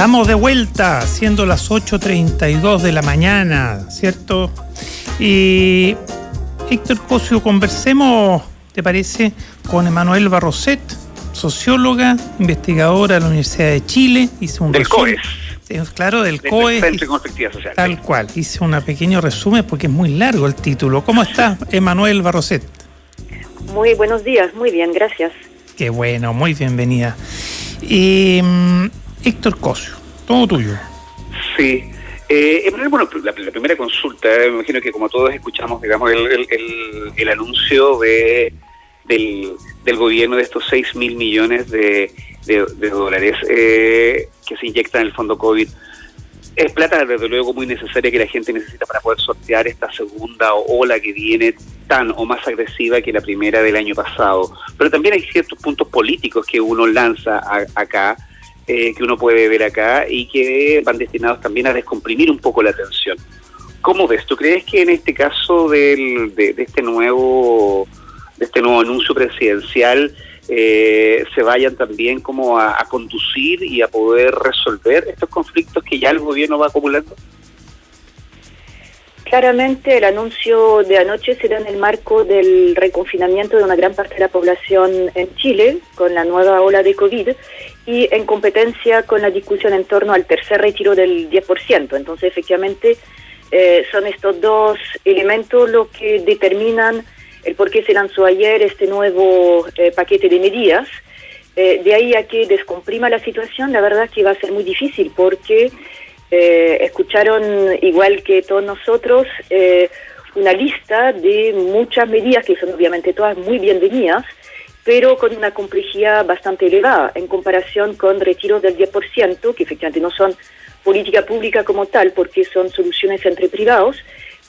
Estamos de vuelta, siendo las 8:32 de la mañana, ¿cierto? Y Héctor Cosio, conversemos, ¿te parece?, con Emanuel Barroset, socióloga, investigadora de la Universidad de Chile. Hizo un del resumen, COES. Claro, del COES. Centro de Perspectiva Social. Tal cual. Hice un pequeño resumen porque es muy largo el título. ¿Cómo estás, Emanuel Barroset? Muy buenos días, muy bien, gracias. Qué bueno, muy bienvenida. Héctor Cosio, todo tuyo. Sí. Bueno, la primera consulta, me imagino que como todos escuchamos, digamos, el anuncio del gobierno de estos 6.000 millones de dólares que se inyectan en el fondo COVID. Es plata, desde luego, muy necesaria que la gente necesita para poder sortear esta segunda ola que viene tan o más agresiva que la primera del año pasado. Pero también hay ciertos puntos políticos que uno lanza acá, que uno puede ver acá y que van destinados también a descomprimir un poco la tensión. ¿Cómo ves? ¿Tú crees que en este caso de este nuevo anuncio presidencial se vayan también como a conducir y a poder resolver estos conflictos que ya el gobierno va acumulando? Claramente el anuncio de anoche será en el marco del reconfinamiento de una gran parte de la población en Chile con la nueva ola de COVID y en competencia con la discusión en torno al tercer retiro del 10%. Entonces, efectivamente, son estos dos elementos los que determinan el por qué se lanzó ayer este nuevo paquete de medidas. De ahí a que descomprima la situación, la verdad es que va a ser muy difícil porque escucharon, igual que todos nosotros, una lista de muchas medidas que son obviamente todas muy bienvenidas, pero con una complejidad bastante elevada en comparación con retiros del 10%, que efectivamente no son política pública como tal, porque son soluciones entre privados,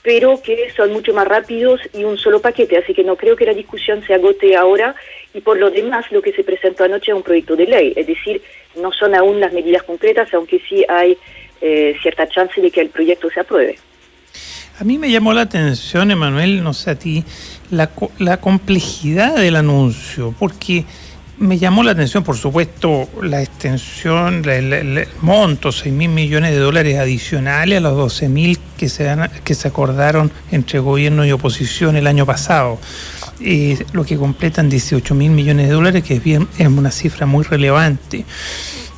pero que son mucho más rápidos y un solo paquete. Así que no creo que la discusión se agote ahora, y por lo demás lo que se presentó anoche es un proyecto de ley, es decir, no son aún las medidas concretas, aunque sí hay cierta chance de que el proyecto se apruebe. A mí me llamó la atención, Emanuel, no sé a ti, la complejidad del anuncio, porque me llamó la atención, por supuesto, la extensión, el monto, 6.000 millones de dólares adicionales a los 12.000 que se acordaron entre gobierno y oposición el año pasado, lo que completan 18.000 millones de dólares, que es una cifra muy relevante.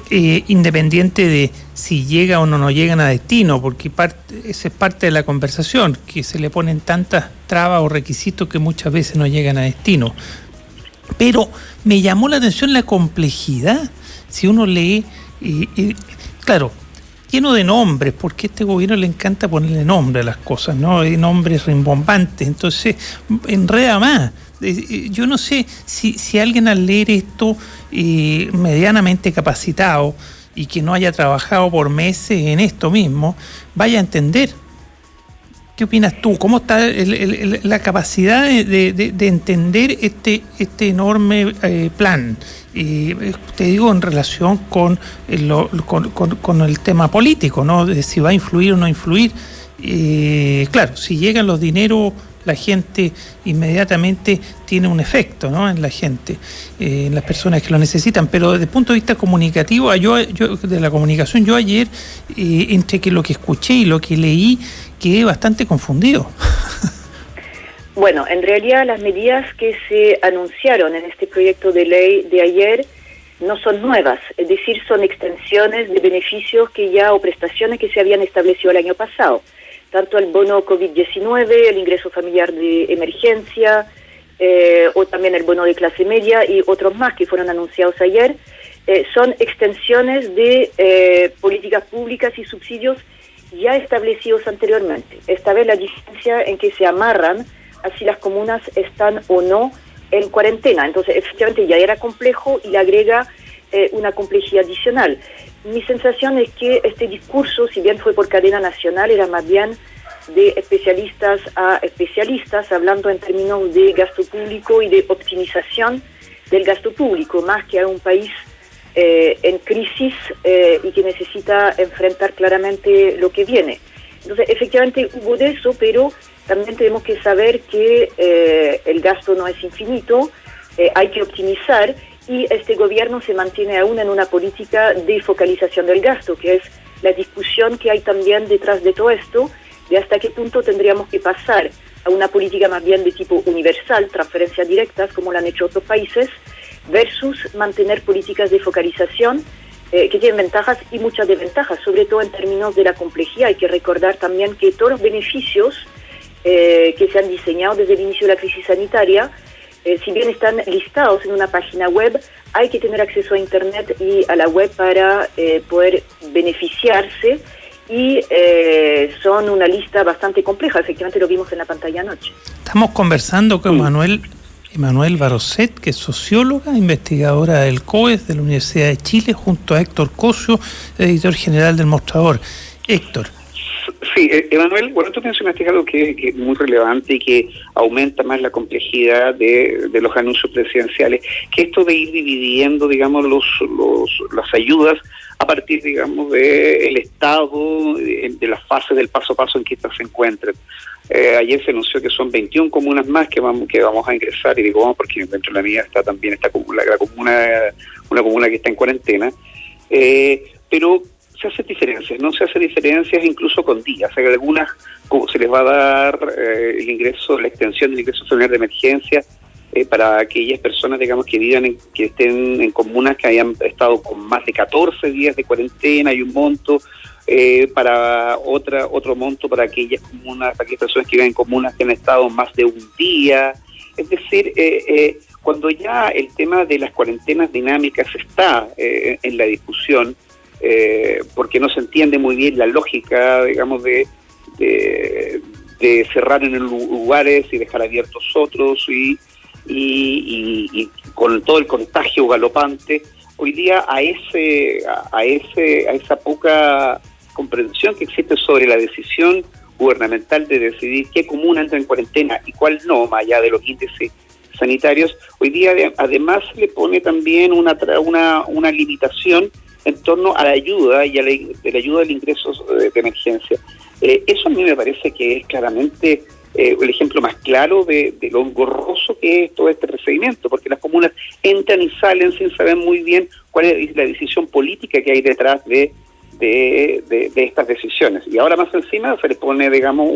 Independiente de si llega o no llegan a destino, porque esa es parte de la conversación, que se le ponen tantas trabas o requisitos que muchas veces no llegan a destino. Pero me llamó la atención la complejidad. Si uno lee, claro, lleno de nombres, porque a este gobierno le encanta ponerle nombre a las cosas, ¿no? Hay nombres rimbombantes, entonces enreda más. Yo no sé si alguien al leer esto medianamente capacitado y que no haya trabajado por meses en esto mismo, vaya a entender. ¿Qué opinas tú? ¿Cómo está la capacidad de entender este enorme plan? Te digo en relación con el tema político, ¿no? De si va a influir o no influir. Claro, si llegan los dineros, la gente inmediatamente tiene un efecto, ¿no?, en la gente, en las personas que lo necesitan. Pero desde el punto de vista comunicativo, yo de la comunicación, yo ayer, entre que lo que escuché y lo que leí, quedé bastante confundido. Bueno, en realidad las medidas que se anunciaron en este proyecto de ley de ayer no son nuevas, es decir, son extensiones de beneficios o prestaciones que se habían establecido el año pasado. Tanto el bono COVID-19, el ingreso familiar de emergencia, o también el bono de clase media y otros más que fueron anunciados ayer, son extensiones de políticas públicas y subsidios ya establecidos anteriormente. Esta vez la diferencia en que se amarran a si las comunas están o no en cuarentena. Entonces, efectivamente ya era complejo y le agrega una complejidad adicional. Mi sensación es que este discurso, si bien fue por cadena nacional, era más bien de especialistas a especialistas, hablando en términos de gasto público y de optimización del gasto público, más que a un país en crisis y que necesita enfrentar claramente lo que viene. Entonces, efectivamente hubo de eso, pero también tenemos que saber que el gasto no es infinito, hay que optimizar y este gobierno se mantiene aún en una política de focalización del gasto, que es la discusión que hay también detrás de todo esto, de hasta qué punto tendríamos que pasar a una política más bien de tipo universal, transferencias directas, como lo han hecho otros países, versus mantener políticas de focalización que tienen ventajas y muchas desventajas, sobre todo en términos de la complejidad. Hay que recordar también que todos los beneficios que se han diseñado desde el inicio de la crisis sanitaria, si bien están listados en una página web, hay que tener acceso a Internet y a la web para poder beneficiarse, y son una lista bastante compleja. Efectivamente lo vimos en la pantalla anoche. Estamos conversando con Emanuel Barroset, que es socióloga, investigadora del COES de la Universidad de Chile, junto a Héctor Cosio, editor general del Mostrador. Héctor. Sí, Emanuel, bueno, tú mencionaste algo que es muy relevante y que aumenta más la complejidad de los anuncios presidenciales, que esto de ir dividiendo, digamos, las ayudas a partir, digamos, del estado, de las fases del paso a paso en que estas se encuentren. Ayer se anunció que son 21 comunas más que vamos a ingresar, y digo vamos porque dentro de la mía está también esta comuna, una comuna que está en cuarentena, pero se hacen diferencias, ¿no? Se hacen diferencias incluso con días. Hay algunas, como se les va a dar el ingreso, la extensión del ingreso familiar de emergencia para aquellas personas, digamos, que estén en comunas que hayan estado con más de 14 días de cuarentena, y un monto para otro monto para aquellas comunas, para aquellas personas que viven en comunas que han estado más de un día. Es decir, cuando ya el tema de las cuarentenas dinámicas está en la discusión, porque no se entiende muy bien la lógica, digamos, de cerrar en lugares y dejar abiertos otros, y con todo el contagio galopante, hoy día a esa poca comprensión que existe sobre la decisión gubernamental de decidir qué comuna entra en cuarentena y cuál no, más allá de los índices sanitarios, hoy día además le pone también una limitación en torno a la ayuda y a la ayuda del ingreso de emergencia. Eso a mí me parece que es claramente el ejemplo más claro de lo engorroso que es todo este procedimiento, porque las comunas entran y salen sin saber muy bien cuál es la decisión política que hay detrás de estas decisiones. Y ahora más encima se le pone, digamos,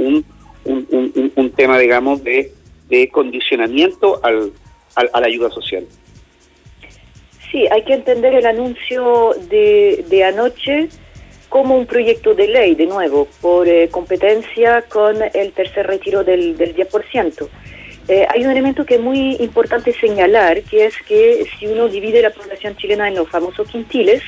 un tema, digamos, de condicionamiento a la ayuda social. Sí, hay que entender el anuncio de anoche como un proyecto de ley, de nuevo, por competencia con el tercer retiro del 10%. Hay un elemento que es muy importante señalar, que es que si uno divide la población chilena en los famosos quintiles,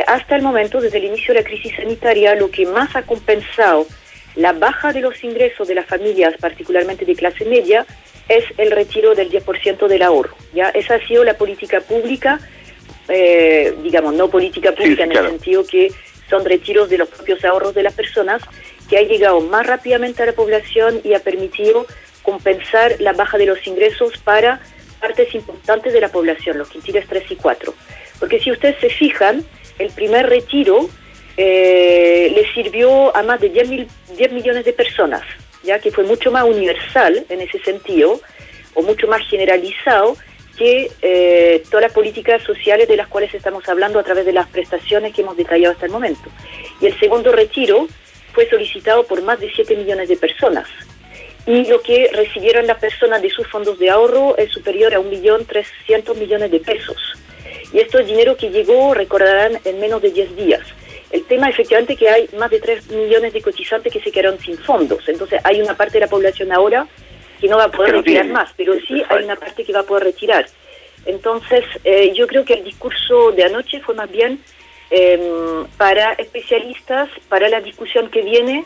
hasta el momento, desde el inicio de la crisis sanitaria, lo que más ha compensado la baja de los ingresos de las familias, particularmente de clase media, es el retiro del 10% del ahorro. ¿Ya? Esa ha sido la política pública, digamos, no política pública, sí, en claro, el sentido que son retiros de los propios ahorros de las personas, que ha llegado más rápidamente a la población y ha permitido compensar la baja de los ingresos para partes importantes de la población, los quintiles 3 y 4. Porque si ustedes se fijan, el primer retiro le sirvió a más de 10 millones de personas, ya que fue mucho más universal en ese sentido, o mucho más generalizado que todas las políticas sociales de las cuales estamos hablando a través de las prestaciones que hemos detallado hasta el momento. Y el segundo retiro fue solicitado por más de 7 millones de personas. Y lo que recibieron las personas de sus fondos de ahorro es superior a 1.300.000.000 de pesos. Y esto es dinero que llegó, recordarán, en menos de 10 días. El tema, efectivamente, que hay más de 3 millones de cotizantes que se quedaron sin fondos. Entonces, hay una parte de la población ahora que no va a poder retirar más, pero sí hay una parte que va a poder retirar. Entonces, yo creo que el discurso de anoche fue más bien para especialistas, para la discusión que viene,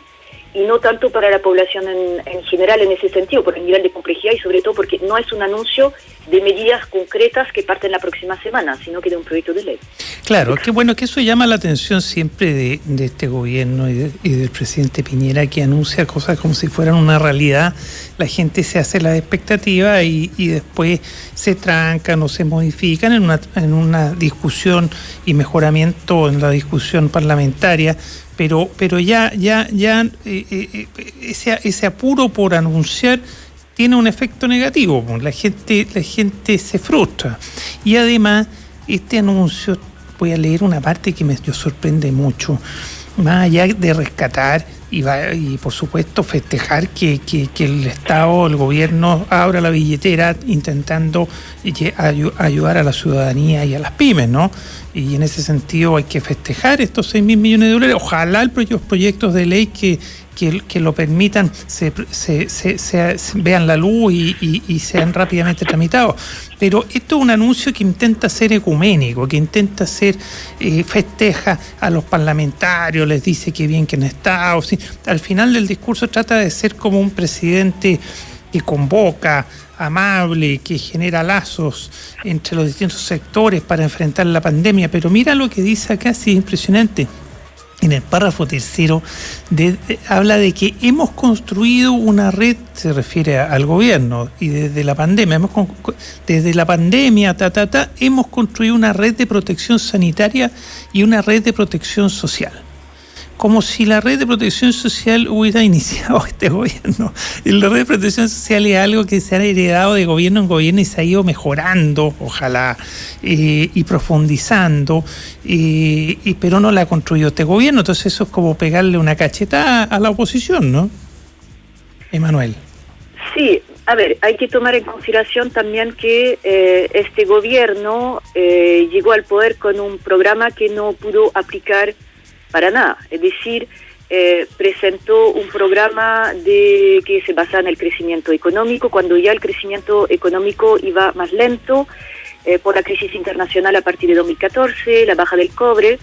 y no tanto para la población en general en ese sentido, por el nivel de complejidad y sobre todo porque no es un anuncio de medidas concretas que parten la próxima semana, sino que de un proyecto de ley. Claro, qué bueno que eso llama la atención siempre de este gobierno y del presidente Piñera, que anuncia cosas como si fueran una realidad. La gente se hace la expectativa y después se trancan o se modifican en una discusión y mejoramiento en la discusión parlamentaria. Pero ya ese apuro por anunciar tiene un efecto negativo, pues. La gente se frustra. Y además, este anuncio, voy a leer una parte que me sorprende mucho, más allá de rescatar y por supuesto festejar que el Estado, el gobierno abra la billetera intentando ayudar a la ciudadanía y a las pymes, ¿no? Y en ese sentido hay que festejar estos 6.000 millones de dólares. Ojalá los proyectos de ley que lo permitan se vean la luz y sean rápidamente tramitados. Pero esto es un anuncio que intenta ser ecuménico, que intenta ser, festeja a los parlamentarios, les dice que bien que han estado. ¿Sí? Al final del discurso trata de ser como un presidente que convoca, amable, que genera lazos entre los distintos sectores para enfrentar la pandemia. Pero mira lo que dice acá, sí, impresionante. En el párrafo tercero habla de que hemos construido una red, se refiere al gobierno, y desde la pandemia, hemos construido una red de protección sanitaria y una red de protección social. Como si la red de protección social hubiera iniciado este gobierno. Y la red de protección social es algo que se ha heredado de gobierno en gobierno y se ha ido mejorando, ojalá, y profundizando, pero no la construyó este gobierno. Entonces eso es como pegarle una cachetada a la oposición, ¿no? Emanuel. Sí, a ver, hay que tomar en consideración también que este gobierno llegó al poder con un programa que no pudo aplicar para nada, es decir, presentó un programa que se basa en el crecimiento económico, cuando ya el crecimiento económico iba más lento por la crisis internacional a partir de 2014, la baja del cobre.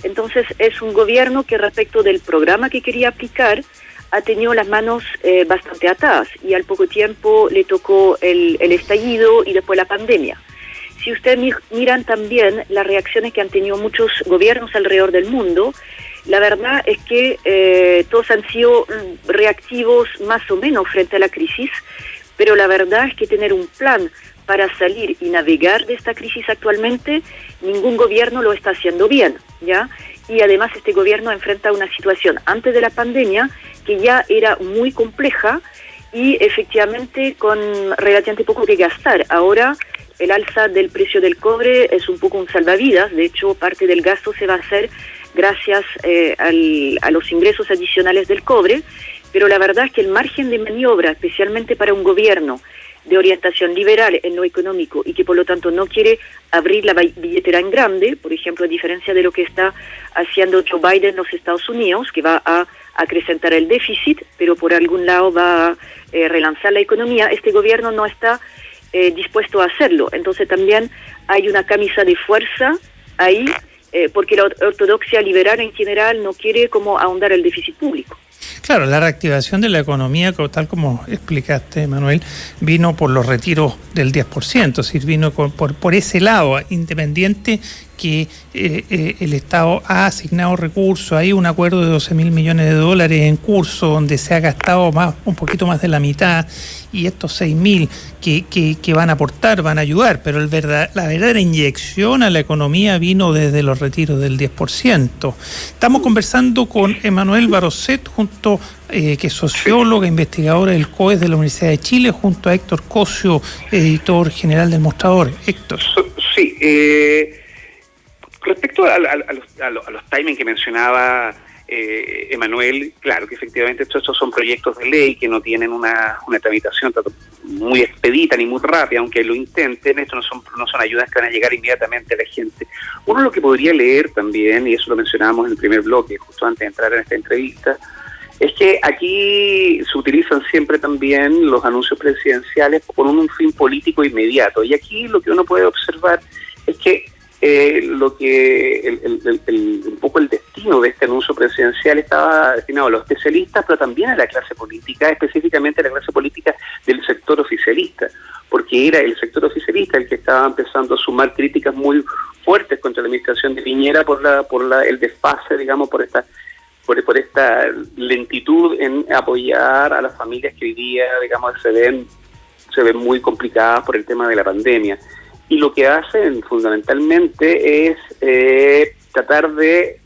Entonces es un gobierno que respecto del programa que quería aplicar ha tenido las manos bastante atadas y al poco tiempo le tocó el estallido y después la pandemia. Si ustedes miran también las reacciones que han tenido muchos gobiernos alrededor del mundo, la verdad es que todos han sido reactivos más o menos frente a la crisis, pero la verdad es que tener un plan para salir y navegar de esta crisis actualmente, ningún gobierno lo está haciendo bien, ¿ya? Y además este gobierno enfrenta una situación antes de la pandemia que ya era muy compleja y efectivamente con relativamente poco que gastar. Ahora el alza del precio del cobre es un poco un salvavidas, de hecho parte del gasto se va a hacer gracias a los ingresos adicionales del cobre, pero la verdad es que el margen de maniobra, especialmente para un gobierno de orientación liberal en lo económico y que por lo tanto no quiere abrir la billetera en grande, por ejemplo, a diferencia de lo que está haciendo Joe Biden en los Estados Unidos, que va a acrecentar el déficit, pero por algún lado va a relanzar la economía, este gobierno no está dispuesto a hacerlo. Entonces también hay una camisa de fuerza ahí, porque la ortodoxia liberal en general no quiere como ahondar el déficit público. Claro, la reactivación de la economía, tal como explicaste, Manuel, vino por los retiros del 10%, es decir, vino por ese lado, independiente que el Estado ha asignado recursos. Hay un acuerdo de 12.000 millones de dólares en curso donde se ha gastado un poquito más de la mitad, y estos 6.000 que van a aportar, van a ayudar, pero la verdadera inyección a la economía vino desde los retiros del 10%. Estamos conversando con Emanuel Baroset, que es socióloga, investigadora del COES de la Universidad de Chile, junto a Héctor Cosio, editor general del Mostrador. Héctor. Sí, respecto a los timings que mencionaba Emanuel, claro que efectivamente estos son proyectos de ley que no tienen una tramitación tanto muy expedita ni muy rápida, aunque lo intenten. Esto no son ayudas que van a llegar inmediatamente a la gente. Uno lo que podría leer también, y eso lo mencionábamos en el primer bloque, justo antes de entrar en esta entrevista, es que aquí se utilizan siempre también los anuncios presidenciales con un fin político inmediato. Y aquí lo que uno puede observar es que un poco el destino de este anuncio presidencial estaba destinado a los especialistas, pero también a la clase política, específicamente a la clase política del sector oficialista, porque era el sector oficialista el que estaba empezando a sumar críticas muy fuertes contra la administración de Piñera por el desfase, digamos, por esta lentitud en apoyar a las familias que hoy día, digamos, se ven muy complicadas por el tema de la pandemia. Y lo que hacen fundamentalmente es tratar de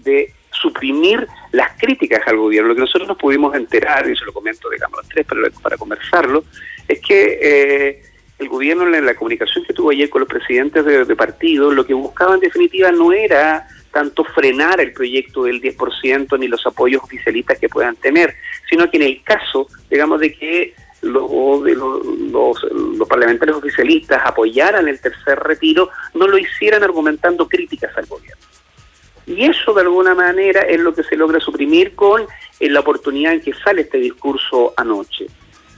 suprimir las críticas al gobierno. Lo que nosotros nos pudimos enterar, y se lo comento, digamos, los tres para conversarlo, es que el gobierno, en la comunicación que tuvo ayer con los presidentes de partidos, lo que buscaba en definitiva no era tanto frenar el proyecto del 10% ni los apoyos oficialistas que puedan tener, sino que en el caso, digamos, de que los parlamentarios oficialistas apoyaran el tercer retiro, no lo hicieran argumentando críticas al gobierno. Y eso, de alguna manera, es lo que se logra suprimir con la oportunidad en que sale este discurso anoche.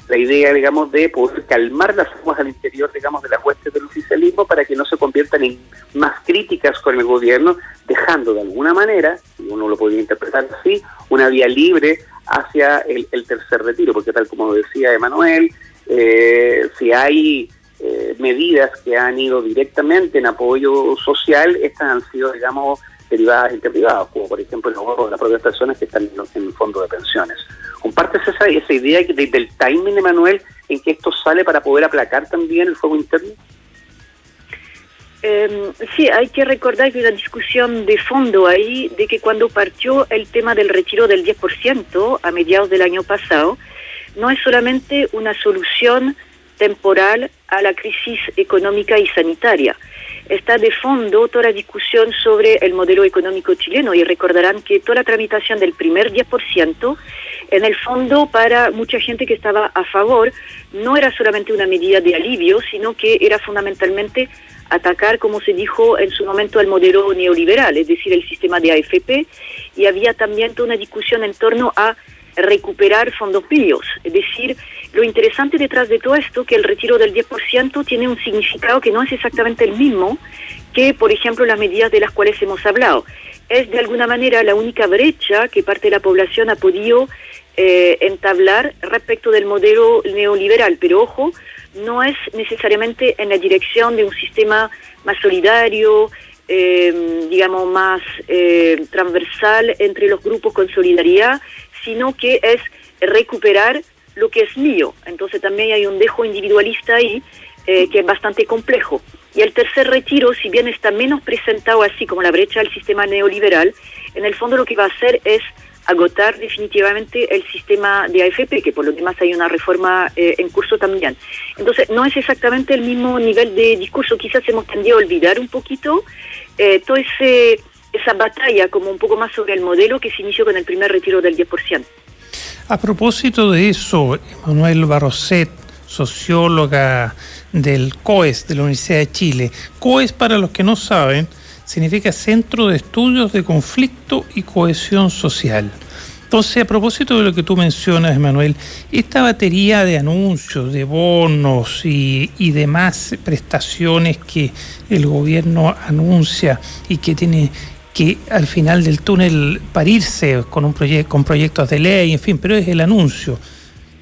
La idea, digamos, de poder calmar las aguas al interior, digamos, de las huestes del oficialismo para que no se conviertan en más críticas con el gobierno, dejando de alguna manera, y uno lo podría interpretar así, una vía libre hacia el tercer retiro, porque tal como decía Emanuel, si hay medidas que han ido directamente en apoyo social, estas han sido, digamos, derivadas entre privados, como por ejemplo el ahorro de las propias personas que están en el fondo de pensiones. ¿Compartes esa idea del timing, Emanuel, en que esto sale para poder aplacar también el fuego interno? Sí, hay que recordar que hay una discusión de fondo ahí, de que cuando partió el tema del retiro del 10% a mediados del año pasado, no es solamente una solución temporal a la crisis económica y sanitaria. Está de fondo toda la discusión sobre el modelo económico chileno, y recordarán que toda la tramitación del primer 10%, en el fondo, para mucha gente que estaba a favor, no era solamente una medida de alivio, sino que era fundamentalmente atacar, como se dijo en su momento, al modelo neoliberal, es decir, el sistema de AFP, y había también toda una discusión en torno a recuperar fondos pillos. Es decir, lo interesante detrás de todo esto, que el retiro del 10% tiene un significado que no es exactamente el mismo que, por ejemplo, las medidas de las cuales hemos hablado. Es de alguna manera la única brecha que parte de la población ha podido entablar respecto del modelo neoliberal, pero ojo, no es necesariamente en la dirección de un sistema más solidario, digamos más transversal entre los grupos con solidaridad, sino que es recuperar lo que es mío. Entonces también hay un dejo individualista ahí que es bastante complejo. Y el tercer retiro, si bien está menos presentado así como la brecha del sistema neoliberal, en el fondo lo que va a hacer es agotar definitivamente el sistema de AFP, que por lo demás hay una reforma en curso también. Entonces no es exactamente el mismo nivel de discurso, quizás hemos tendido a olvidar un poquito toda esa batalla como un poco más sobre el modelo que se inició con el primer retiro del 10%. A propósito de eso, Emanuel Barroset, socióloga del COES, de la Universidad de Chile. COES, para los que no saben, significa Centro de Estudios de Conflicto y Cohesión Social. Entonces, a propósito de lo que tú mencionas, Emanuel, esta batería de anuncios, de bonos y demás prestaciones que el gobierno anuncia y que tiene que al final del túnel parirse con con proyectos de ley, en fin, pero es el anuncio.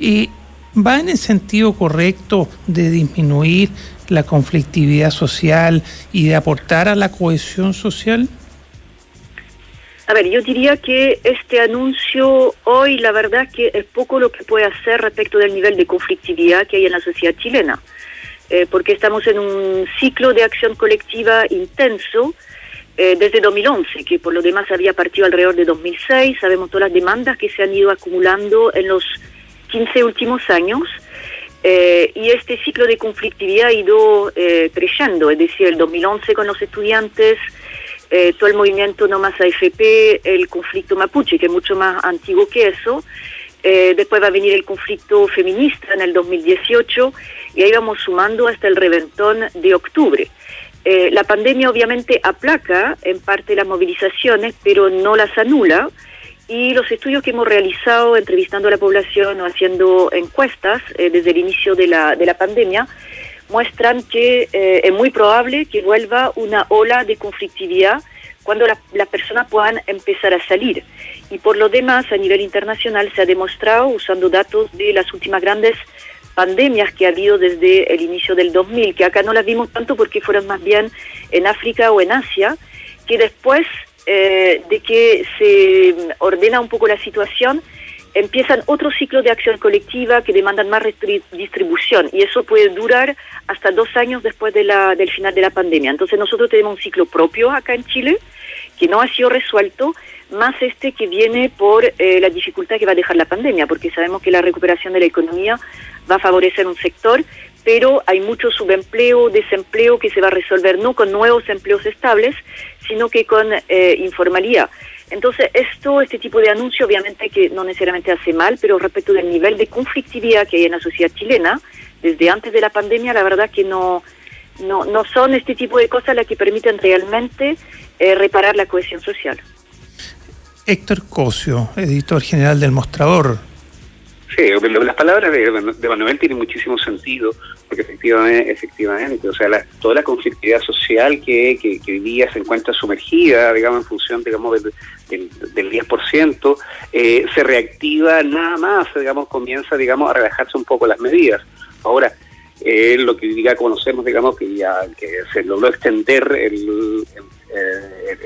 Y ¿va en el sentido correcto de disminuir la conflictividad social y de aportar a la cohesión social? A ver, yo diría que este anuncio hoy, la verdad que es poco lo que puede hacer respecto del nivel de conflictividad que hay en la sociedad chilena, porque estamos en un ciclo de acción colectiva intenso desde 2011, que por lo demás había partido alrededor de 2006. Sabemos todas las demandas que se han ido acumulando en los 15 últimos años, y este ciclo de conflictividad ha ido creciendo, es decir, el 2011 con los estudiantes, todo el movimiento No Más AFP, el conflicto mapuche, que es mucho más antiguo que eso, después va a venir el conflicto feminista en el 2018, y ahí vamos sumando hasta el reventón de octubre. La pandemia obviamente aplaca en parte las movilizaciones, pero no las anula, y los estudios que hemos realizado entrevistando a la población o haciendo encuestas desde el inicio de la pandemia muestran que es muy probable que vuelva una ola de conflictividad cuando las personas puedan empezar a salir. Y por lo demás, a nivel internacional se ha demostrado, usando datos de las últimas grandes pandemias que ha habido desde el inicio del 2000, que acá no las vimos tanto porque fueron más bien en África o en Asia, que después de que se ordena un poco la situación, empiezan otro ciclo de acción colectiva que demandan más distribución, y eso puede durar hasta 2 años después del final de la pandemia. Entonces nosotros tenemos un ciclo propio acá en Chile, que no ha sido resuelto, más este que viene por la dificultad que va a dejar la pandemia, porque sabemos que la recuperación de la economía va a favorecer un sector, pero hay mucho subempleo, desempleo que se va a resolver no con nuevos empleos estables, sino que con informalidad. Entonces, este tipo de anuncio obviamente que no necesariamente hace mal, pero respecto del nivel de conflictividad que hay en la sociedad chilena, desde antes de la pandemia, la verdad que no son este tipo de cosas las que permiten realmente reparar la cohesión social. Héctor Cosio, editor general del Mostrador. Sí, las palabras de Manuel tienen muchísimo sentido, porque efectivamente, o sea, toda la conflictividad social que hoy día se encuentra sumergida, digamos, en función, digamos, del 10%, se reactiva nada más, digamos, comienza, digamos, a relajarse un poco las medidas. Ahora, lo que ya conocemos, digamos, que se logró extender el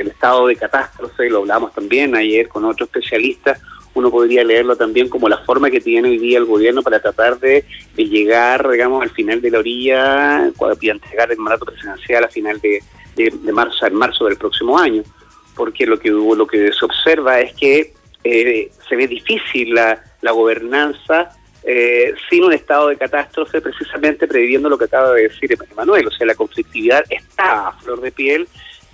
estado de catástrofe, lo hablamos también ayer con otro especialista. Uno podría leerlo también como la forma que tiene hoy día el gobierno para tratar de llegar, digamos, al final de la orilla y entregar el mandato presidencial a final de marzo, en marzo del próximo año, porque lo que se observa es que se ve difícil la gobernanza sin un estado de catástrofe, precisamente previendo lo que acaba de decir Manuel. O sea, la conflictividad está a flor de piel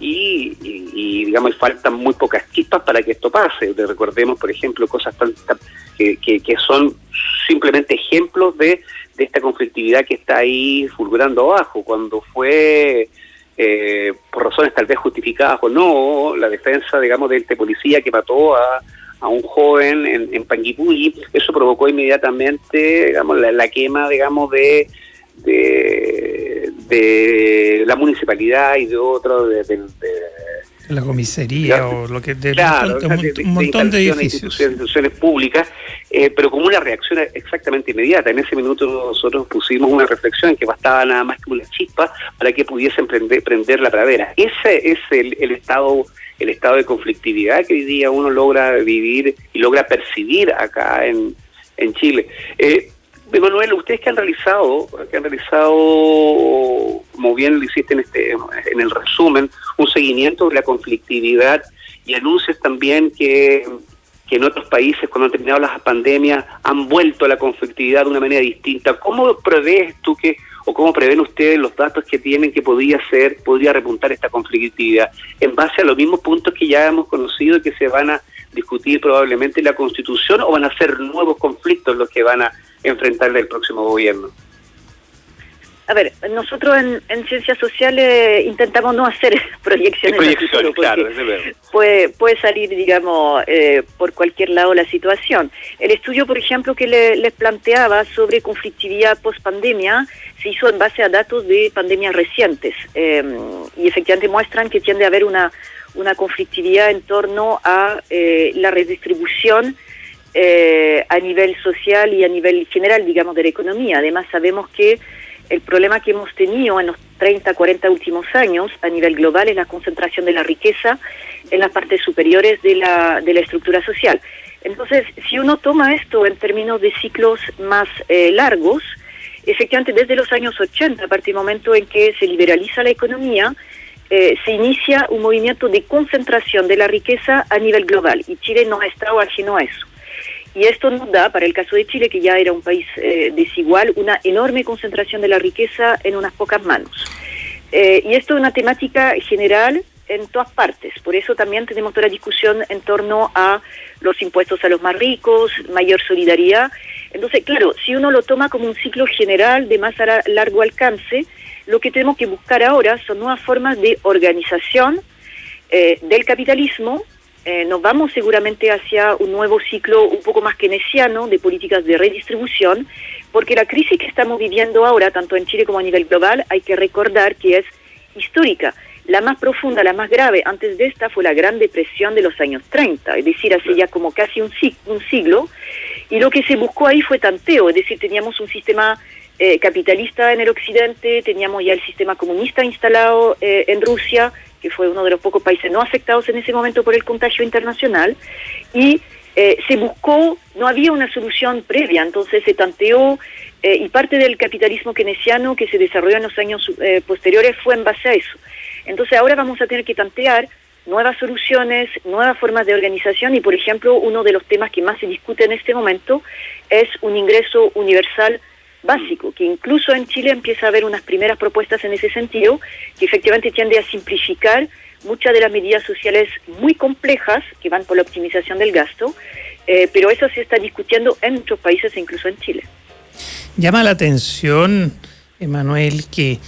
y digamos, faltan muy pocas chispas para que esto pase. Recordemos, por ejemplo, cosas que son simplemente ejemplos de esta conflictividad que está ahí fulgurando abajo, cuando fue, por razones tal vez justificadas o no, la defensa, digamos, de este policía que mató a un joven en Panguipulli. Eso provocó inmediatamente, digamos, la quema, digamos, de la municipalidad y de otro de la comisaría, claro, o lo que claro, un montón de edificios, instituciones públicas, pero como una reacción exactamente inmediata. En ese minuto nosotros pusimos una reflexión en que bastaba nada más que una chispa para que pudiesen prender la pradera. Ese es el estado de conflictividad que hoy día uno logra vivir y logra percibir acá en Chile. Manuel, ustedes que han realizado, como bien lo hiciste en el resumen, un seguimiento de la conflictividad y anuncias también que en otros países, cuando han terminado las pandemias, han vuelto a la conflictividad de una manera distinta. ¿Cómo prevés tú cómo prevén ustedes los datos que tienen que podría repuntar esta conflictividad? ¿En base a los mismos puntos que ya hemos conocido y que se van a discutir probablemente en la Constitución, o van a ser nuevos conflictos los que van a enfrentar el próximo gobierno? A ver, nosotros en Ciencias Sociales intentamos no hacer proyecciones futuro, claro, desde luego. Puede salir, digamos, por cualquier lado la situación. El estudio, por ejemplo, que les planteaba sobre conflictividad post-pandemia se hizo en base a datos de pandemias recientes, y efectivamente muestran que tiende a haber una conflictividad en torno a la redistribución a nivel social y a nivel general, digamos, de la economía. Además, sabemos que el problema que hemos tenido en los 30, 40 últimos años a nivel global es la concentración de la riqueza en las partes superiores de la estructura social. Entonces, si uno toma esto en términos de ciclos más largos, efectivamente desde los años 80, a partir del momento en que se liberaliza la economía, se inicia un movimiento de concentración de la riqueza a nivel global, y Chile no ha estado ajeno a eso. Y esto nos da, para el caso de Chile, que ya era un país desigual, una enorme concentración de la riqueza en unas pocas manos. Y esto es una temática general en todas partes. Por eso también tenemos toda la discusión en torno a los impuestos a los más ricos, mayor solidaridad. Entonces, claro, si uno lo toma como un ciclo general de más largo alcance, lo que tenemos que buscar ahora son nuevas formas de organización del capitalismo. Nos vamos seguramente hacia un nuevo ciclo un poco más keynesiano de políticas de redistribución, porque la crisis que estamos viviendo ahora, tanto en Chile como a nivel global, hay que recordar que es histórica. La más profunda, la más grave antes de esta fue la Gran Depresión de los años 30, es decir, hace ya como casi un siglo, y lo que se buscó ahí fue tanteo, es decir, teníamos un sistema capitalista en el occidente, teníamos ya el sistema comunista instalado en Rusia, que fue uno de los pocos países no afectados en ese momento por el contagio internacional, y se buscó, no había una solución previa, entonces se tanteó, y parte del capitalismo keynesiano que se desarrolló en los años posteriores fue en base a eso. Entonces ahora vamos a tener que tantear nuevas soluciones, nuevas formas de organización y, por ejemplo, uno de los temas que más se discute en este momento es un ingreso universal básico, que incluso en Chile empieza a haber unas primeras propuestas en ese sentido, que efectivamente tiende a simplificar muchas de las medidas sociales muy complejas que van por la optimización del gasto, pero eso se está discutiendo en muchos países e incluso en Chile. Llama la atención, Emanuel, que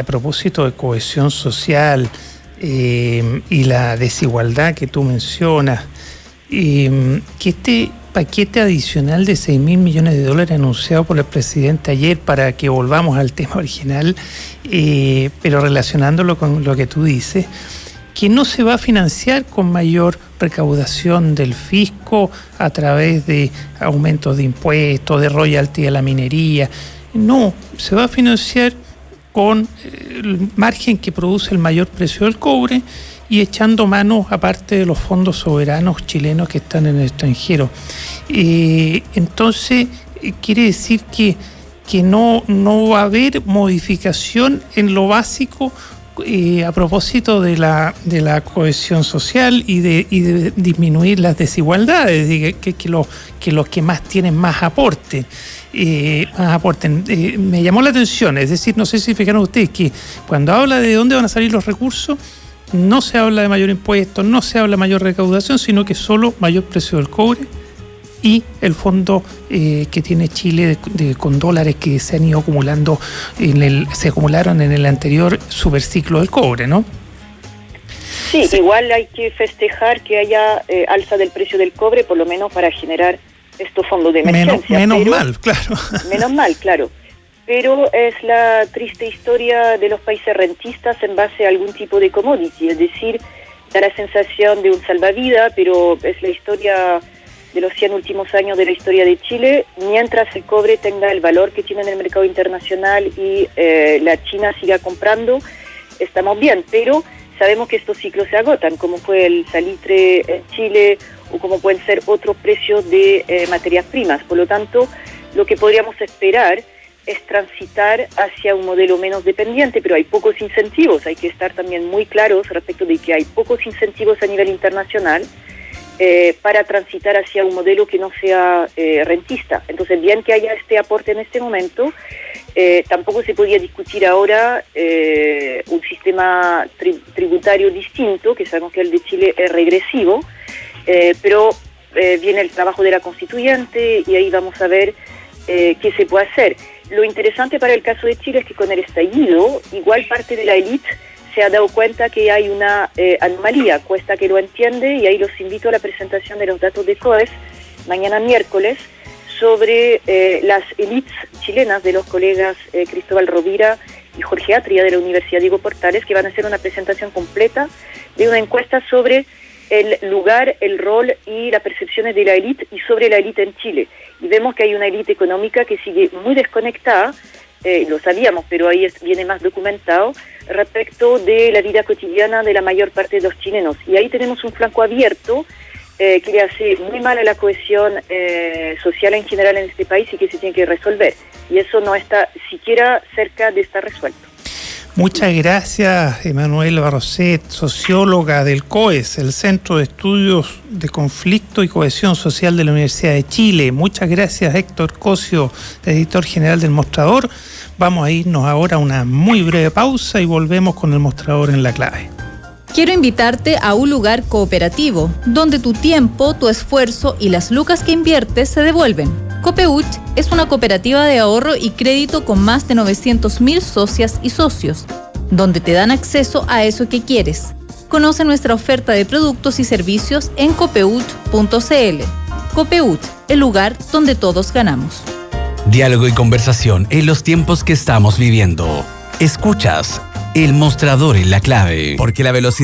a propósito de cohesión social y la desigualdad que tú mencionas, que este paquete adicional de $6.000 millones anunciado por el presidente ayer, para que volvamos al tema original, pero relacionándolo con lo que tú dices, que no se va a financiar con mayor recaudación del fisco a través de aumentos de impuestos, de royalty a la minería. No, se va a financiar con el margen que produce el mayor precio del cobre y echando mano aparte de los fondos soberanos chilenos que están en el extranjero. Entonces, quiere decir que no va a haber modificación en lo básico a propósito de la cohesión social y de disminuir las desigualdades, que los que más tienen más aporten. Me llamó la atención, es decir, no sé si fijaron ustedes que cuando habla de dónde van a salir los recursos, no se habla de mayor impuesto, no se habla de mayor recaudación, sino que solo mayor precio del cobre y el fondo que tiene Chile con dólares que se han ido acumulando, se acumularon en el anterior superciclo del cobre, ¿no? Sí, igual hay que festejar que haya alza del precio del cobre, por lo menos para generar estos fondos de emergencia. Menos mal, claro. Menos mal, claro. Pero es la triste historia de los países rentistas en base a algún tipo de commodity, es decir, da la sensación de un salvavidas, pero es la historia de los 100 últimos años de la historia de Chile. Mientras el cobre tenga el valor que tiene en el mercado internacional y la China siga comprando, estamos bien, pero sabemos que estos ciclos se agotan, como fue el salitre en Chile o como pueden ser otros precios de materias primas. Por lo tanto, lo que podríamos esperar es transitar hacia un modelo menos dependiente, pero hay pocos incentivos. Hay que estar también muy claros respecto de que hay pocos incentivos a nivel internacional para transitar hacia un modelo que no sea rentista. Entonces, bien que haya este aporte en este momento, tampoco se podía discutir ahora un sistema tributario distinto, que sabemos que el de Chile es regresivo, pero viene el trabajo de la constituyente y ahí vamos a ver qué se puede hacer. Lo interesante para el caso de Chile es que con el estallido, igual parte de la élite se ha dado cuenta que hay una anomalía, Cuesta que lo entiende, y ahí los invito a la presentación de los datos de COES mañana miércoles sobre las élites chilenas de los colegas Cristóbal Rovira y Jorge Atria de la Universidad Diego Portales, que van a hacer una presentación completa de una encuesta sobre el lugar, el rol y las percepciones de la élite y sobre la élite en Chile. Y vemos que hay una élite económica que sigue muy desconectada, lo sabíamos, pero ahí viene más documentado, respecto de la vida cotidiana de la mayor parte de los chilenos. Y ahí tenemos un flanco abierto que le hace muy mal a la cohesión social en general en este país y que se tiene que resolver. Y eso no está siquiera cerca de estar resuelto. Muchas gracias, Emanuel Barroset, socióloga del COES, el Centro de Estudios de Conflicto y Cohesión Social de la Universidad de Chile. Muchas gracias, Héctor Cosio, editor general del Mostrador. Vamos a irnos ahora a una muy breve pausa y volvemos con el Mostrador en la clave. Quiero invitarte a un lugar cooperativo, donde tu tiempo, tu esfuerzo y las lucas que inviertes se devuelven. Copeuch es una cooperativa de ahorro y crédito con más de 900.000 socias y socios, donde te dan acceso a eso que quieres. Conoce nuestra oferta de productos y servicios en copeuch.cl. Copeuch, el lugar donde todos ganamos. Diálogo y conversación en los tiempos que estamos viviendo. Escuchas El Mostrador en la clave, porque la velocidad